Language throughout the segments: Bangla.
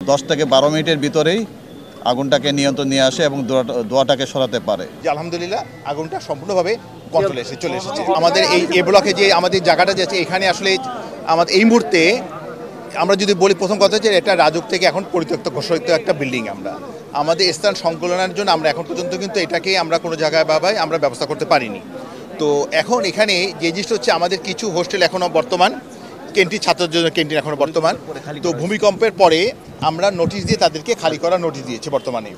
10 থেকে 12 মিনিটের ভিতরেই আগুনটাকে নিয়ন্ত্রণ নিয়ে আসে এবং ধোঁয়াটাকে সরাতে পারে। যে আলহামদুলিল্লাহ আগুনটা সম্পূর্ণভাবে কন্ট্রোলে চলে এসেছে। আমাদের এই ব্লকে যে আমাদের জায়গাটা যাচ্ছে এখানে আসলে আমাদের এই মুহূর্তে আমরা যদি বলি, প্রথম কথা হচ্ছে এটা রাজুক থেকে এখন পরিত্যক্ত ঘোষিত একটা বিল্ডিং। আমাদের স্থান সংকলনের জন্য আমরা এখন পর্যন্ত কিন্তু এটাকে আমরা কোনো জায়গায় আমরা ব্যবস্থা করতে পারিনি। তো এখন এখানে যে জিনিসটা হচ্ছে, আমাদের কিছু হোস্টেল এখনও বর্তমান, ক্যান্টিন, ছাত্রদের জন্য ক্যান্টিন এখনও বর্তমান। তো ভূমিকম্পের পরে আমরা নোটিশ দিয়ে তাদেরকে খালি করার নোটিশ দিয়েছি বর্তমানে।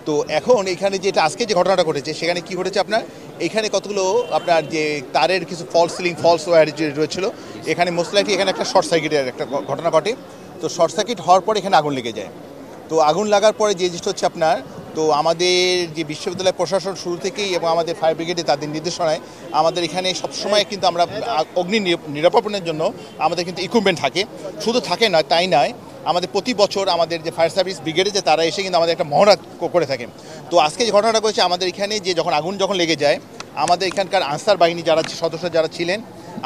তো এখন এখানে যেটা আজকে যে ঘটনাটা ঘটেছে, সেখানে কি ঘটেছে আপনার, এখানে কতগুলো আপনার যে তারের কিছু ফলস ওয়্যার রয়েছিল, এখানে মোস্ট লাইকলি এখানে একটা শর্ট সার্কিটের একটা ঘটনা ঘটে। তো শর্ট সার্কিট হওয়ার পরে এখানে আগুন লেগে যায়। তো আগুন লাগার পরে যে জিনিসটা হচ্ছে আপনার, তো আমাদের যে বিশ্ববিদ্যালয় প্রশাসন শুরু থেকেই এবং আমাদের ফায়ার ব্রিগেডে তাদের নির্দেশনায় আমাদের এখানে সবসময় কিন্তু আমরা অগ্নি নিরাপত্তার জন্য আমাদের কিন্তু ইকুইপমেন্ট থাকে। শুধু থাকে নয়, তাই নয়, আমাদের প্রতি বছর আমাদের যে ফায়ার সার্ভিস ব্রিগেডে যে তারা এসে কিন্তু আমাদের একটা মহড়া করে থাকে। তো আজকে যে ঘটনাটা করেছে, আমাদের এখানে যে আগুন যখন লেগে যায়, আমাদের এখানকার আনসার বাহিনী যারা সদস্য যারা ছিলেন,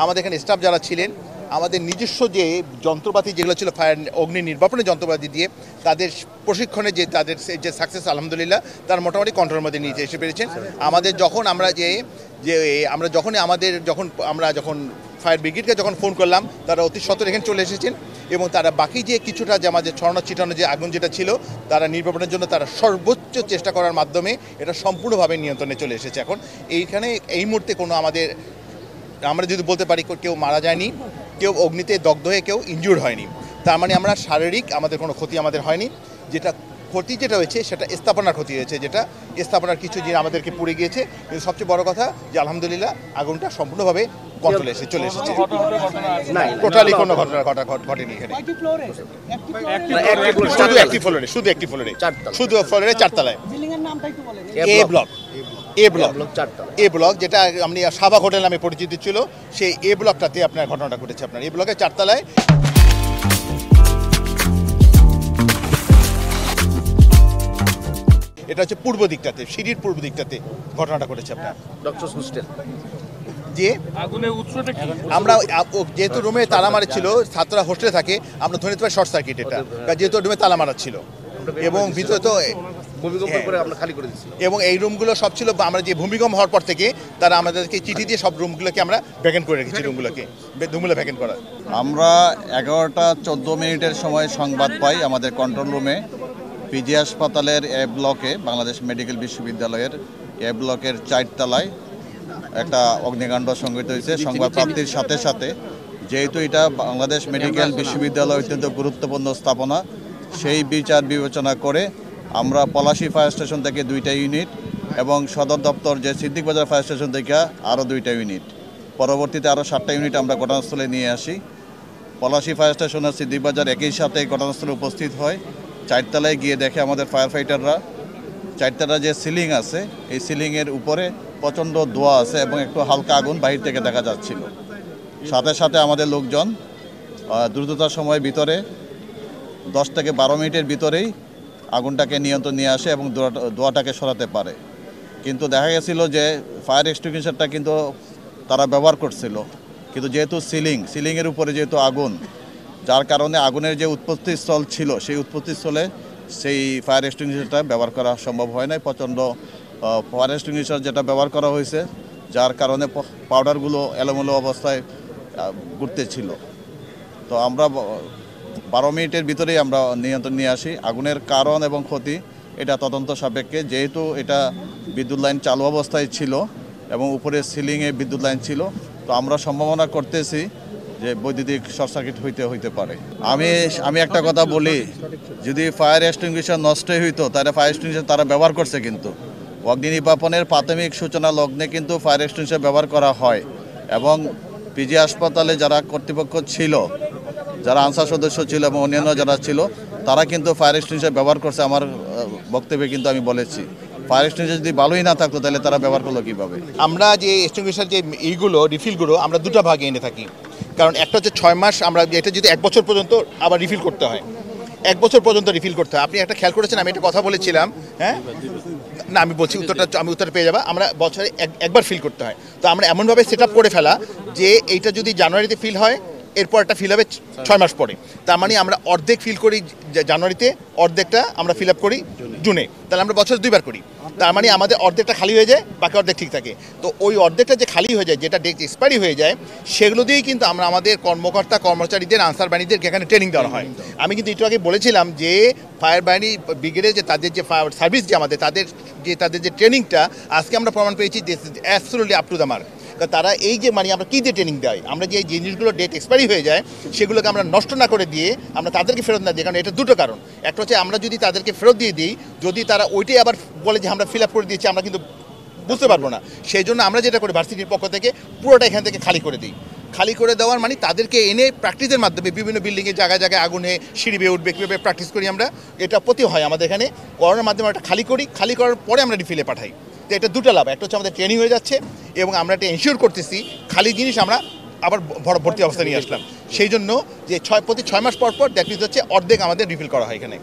আমাদের এখানে স্টাফ যারা ছিলেন, আমাদের নিজস্ব যে যন্ত্রপাতি যেগুলো ছিল ফায়ার অগ্নি নির্বাপনের যন্ত্রপাতি দিয়ে তাদের প্রশিক্ষণে যে তাদের যে সাকসেস আলহামদুলিল্লাহ তারা মোটামুটি কন্ট্রোলের মধ্যে নিয়ে এসে পেরেছেন। আমাদের যখন আমরা যখন ফায়ার ব্রিগেডকে যখন ফোন করলাম, তারা অতি সত্বর এখানে চলে এসেছেন এবং তারা বাকি যে কিছুটা যে আমাদের ছড়ানো ছিটানো যে আগুন যেটা ছিল তারা নির্বাপনের জন্য তারা সর্বোচ্চ চেষ্টা করার মাধ্যমে এটা সম্পূর্ণভাবে নিয়ন্ত্রণে চলে এসেছে। এখন এইখানে এই মুহূর্তে কোনো আমরা যদি বলতে পারি কেউ মারা যায়নি, কেউ অগ্নিতে দগ্ধ হয়ে কেউ ইনজুর্ড হয়নি। তার মানে আমরা শারীরিক আমাদের কোনো ক্ষতি আমাদের হয়নি। ক্ষতি যেটা হয়েছে সেটা স্থাপনার ক্ষতি হয়েছে, যেটা স্থাপনার কিছু জিনিস আমাদেরকে পুড়ে গিয়েছে। কিন্তু সবচেয়ে বড় কথা যে আলহামদুলিল্লাহ আগুনটা সম্পূর্ণভাবে কন্ট্রোলে চলে এসেছে। টোটালি কোনো ঘটনা ঘটেনি এখানে। শুধু একটি ফ্লোরে 4 তলায়। এ ব্লক যেটা আপনি সাবা হোটেল নামে পরিচিত ছিল, সেই এ ব্লকটাতে আপনার ঘটনাটা ঘটেছে। আপনার এ ব্লকের 4 তলায়। এটা হচ্ছে পূর্ব দিকটাতে, সিঁড়ির পূর্ব দিকটাতে ঘটনাটা ঘটেছে আপনার ডক্টরস হোস্টেল। যে আগুনের উৎসটা কি, আমরা যেহেতু রুমে তালা মারা ছিল, ছাত্ররা হোস্টেলে থাকে, আমরা ধরে নিতে পারি শর্ট সার্কিট এটা, যেহেতু রুমে তালা মারা ছিল এবং ভিতরে তো ভূমিকম্পের পরে আমরা খালি করে দিয়েছি। এবং এই রুমগুলো সব ছিল, আমরা যে ভূমিকম্প হওয়ার পর থেকে তারা আমাদেরকে চিঠি দিয়ে সব রুমগুলোকে আমরা ভ্যাকেন্ট করে রেখেছি। রুমগুলো ভ্যাকেন্ট করা। আমরা 11টা 14 মিনিটের সময় সংবাদ পাই আমাদের কন্ট্রোল রুমে, পিজি হাসপাতালের এ ব্লকে, বাংলাদেশ মেডিকেল বিশ্ববিদ্যালয়ের এ ব্লকের 4 তলায় একটা অগ্নিকাণ্ড সংঘটিত হয়েছে। সংবাদ প্রাপ্তির সাথে সাথে, যেহেতু এটা বাংলাদেশ মেডিকেল বিশ্ববিদ্যালয় অত্যন্ত গুরুত্বপূর্ণ স্থাপনা, সেই বিচার বিবেচনা করে আমরা পলাশী ফায়ার স্টেশন থেকে 2টা ইউনিট এবং সদর দপ্তর যে সিদ্দিক বাজার ফায়ার স্টেশন থেকে আরও 2টা ইউনিট, পরবর্তীতে আরও 7টা ইউনিট আমরা ঘটনাস্থলে নিয়ে আসি। পলাশী ফায়ার স্টেশন আর সিদ্দিক বাজার একই সাথে ঘটনাস্থলে উপস্থিত হয়। 4 তলায় গিয়ে দেখে আমাদের ফায়ার ফাইটাররা 4 তলায় যে সিলিং আছে, এই সিলিংয়ের উপরে প্রচণ্ড ধোঁয়া আছে এবং একটু হালকা আগুন বাহির থেকে দেখা যাচ্ছিল। সাথে সাথে আমাদের লোকজন দ্রুততার সময় ভিতরে 10 থেকে 12 মিনিটের ভিতরেই আগুনটাকে নিয়ন্ত্রণ নিয়ে আসে এবং ধোঁয়াটাকে সরাতে পারে। কিন্তু দেখা গেছিল যে ফায়ার এক্সটিংগুইশারটা কিন্তু তারা ব্যবহার করছিল, কিন্তু যেহেতু সিলিংয়ের উপরে যেহেতু আগুন, যার কারণে আগুনের যে উৎপত্তিস্থল ছিল সেই উৎপত্তিস্থলে সেই ফায়ার এক্সটিংগুইশারটা ব্যবহার করা সম্ভব হয় নাই। প্রচণ্ড ফায়ার এক্সটিংগুইশার যেটা ব্যবহার করা হয়েছে, যার কারণে পাউডারগুলো এলোমেলো অবস্থায় ঘুরতেছিল। তো আমরা 12 মিনিটের ভিতরেই আমরা নিয়ন্ত্রণ নিয়ে আসি। আগুনের কারণ এবং ক্ষতি এটা তদন্ত সাপেক্ষে, যেহেতু এটা বিদ্যুৎ লাইন চালু অবস্থায় ছিল এবং উপরে সিলিংয়ে বিদ্যুৎ লাইন ছিল, তো আমরা সম্ভাবনা করতেছি যে বৈদ্যুতিক শর্ট সার্কিট হইতে পারে। আমি একটা কথা বলি, যদি ফায়ার এক্সটিংগুইশার নষ্টই হইতো তাহলে ফায়ার এক্সটিংগুইশার তারা ব্যবহার করছে, কিন্তু অগ্নি নির্বাপনের প্রাথমিক সূচনা লগ্নে কিন্তু ফায়ার এক্সটিংগুইশার ব্যবহার করা হয় এবং পিজি হাসপাতালে যারা কর্তৃপক্ষ ছিল, যারা আনসার সদস্য ছিল এবং অন্যান্য যারা ছিল, তারা কিন্তু ফায়ার এক্সটিংগুইশার ব্যবহার করছে। আমার বক্তব্যে কিন্তু আমি বলেছি, ফায়ার এক্সটিংগুইশার যদি ভালোই না থাকতো তাহলে তারা ব্যবহার করলো কীভাবে। আমরা যে এক্সটিংগুইশার যে রিফিলগুলো আমরা 2টা ভাগে এনে থাকি। কারণ একটা হচ্ছে 6 মাস, আমরা এটা যদি 1 বছর পর্যন্ত আবার রিফিল করতে হয়, 1 বছর পর্যন্ত রিফিল করতে হয়। আপনি একটা খেয়াল করেছেন, আমি একটা কথা বলেছিলাম, হ্যাঁ না আমি বলছি উত্তরটা পেয়ে যাবা। আমরা বছরে একবার ফিল করতে হয়। তো আমরা এমনভাবে সেট আপ করে ফেলা যে এইটা যদি জানুয়ারিতে ফিল হয় এরপর একটা ফিল হবে 6 মাস পরে। তার মানে আমরা অর্ধেক ফিল করি জানুয়ারিতে, অর্ধেকটা আমরা ফিল আপ করি জুনে, তাহলে আমরা বছরে 2 বার করি। তার মানে আমাদের অর্ধেকটা খালি হয়ে যায়, বাকি অর্ধেক ঠিক থাকে। তো ওই অর্ধেকটা যে খালি হয়ে যায়, যেটা ডেট এক্সপায়ারি হয়ে যায়, সেগুলো দিয়েই কিন্তু আমরা আমাদের কর্মকর্তা কর্মচারীদের আনসার বাহিনীদেরকে এখানে ট্রেনিং দেওয়া হয়। আমি কিন্তু একটু আগে বলেছিলাম যে ফায়ার বাহিনী ব্রিগেডে যে তাদের যে সার্ভিস যে আমাদের তাদের যে ট্রেনিংটা আজকে আমরা প্রমাণ পেয়েছি this is absolutely up to the mark. তারা এই যে মানে আমরা কী দিয়ে ট্রেনিং দেয়, আমরা যে জিনিসগুলো ডেট এক্সপায়ারি হয়ে যায় সেগুলোকে আমরা নষ্ট না করে দিয়ে আমরা তাদেরকে ফেরত না দিই। কারণ এটা দুটো কারণ, একটা হচ্ছে আমরা যদি তাদেরকে ফেরত দিয়ে দিই, যদি তারা ওইটাই আবার বলে যে আমরা ফিল আপ করে দিয়েছি, আমরা কিন্তু বুঝতে পারবো না। সেই জন্য আমরা যেটা করি ভার্সিটির পক্ষ থেকে পুরোটা এখান থেকে খালি করে দিই। খালি করে দেওয়ার মানে তাদেরকে এনে প্র্যাকটিসের মাধ্যমে বিভিন্ন বিল্ডিংয়ে জায়গায় জায়গায় আগুনে সিঁড়ি বেয়ে উঠবে, কীভাবে প্র্যাকটিস করি আমরা, এটা প্রতি হয় আমাদের এখানে। করানোর মাধ্যমে একটা খালি করি, খালি করার পরে আমরা রিফিলে পাঠাই। তো এটা দুটো লাভ, একটা হচ্ছে আমাদের ট্রেনিং হয়ে যাচ্ছে এবং আমরা এটা এনশিওর করতেছি খালি জিনিস আমরা আবার ভর্তি অবস্থা নিয়ে আসলাম। সেই জন্য যে প্রতি 6 মাস পর পর দ্যাট মিনস হচ্ছে অর্ধেক আমাদের রিফিল করা হয় এখানে।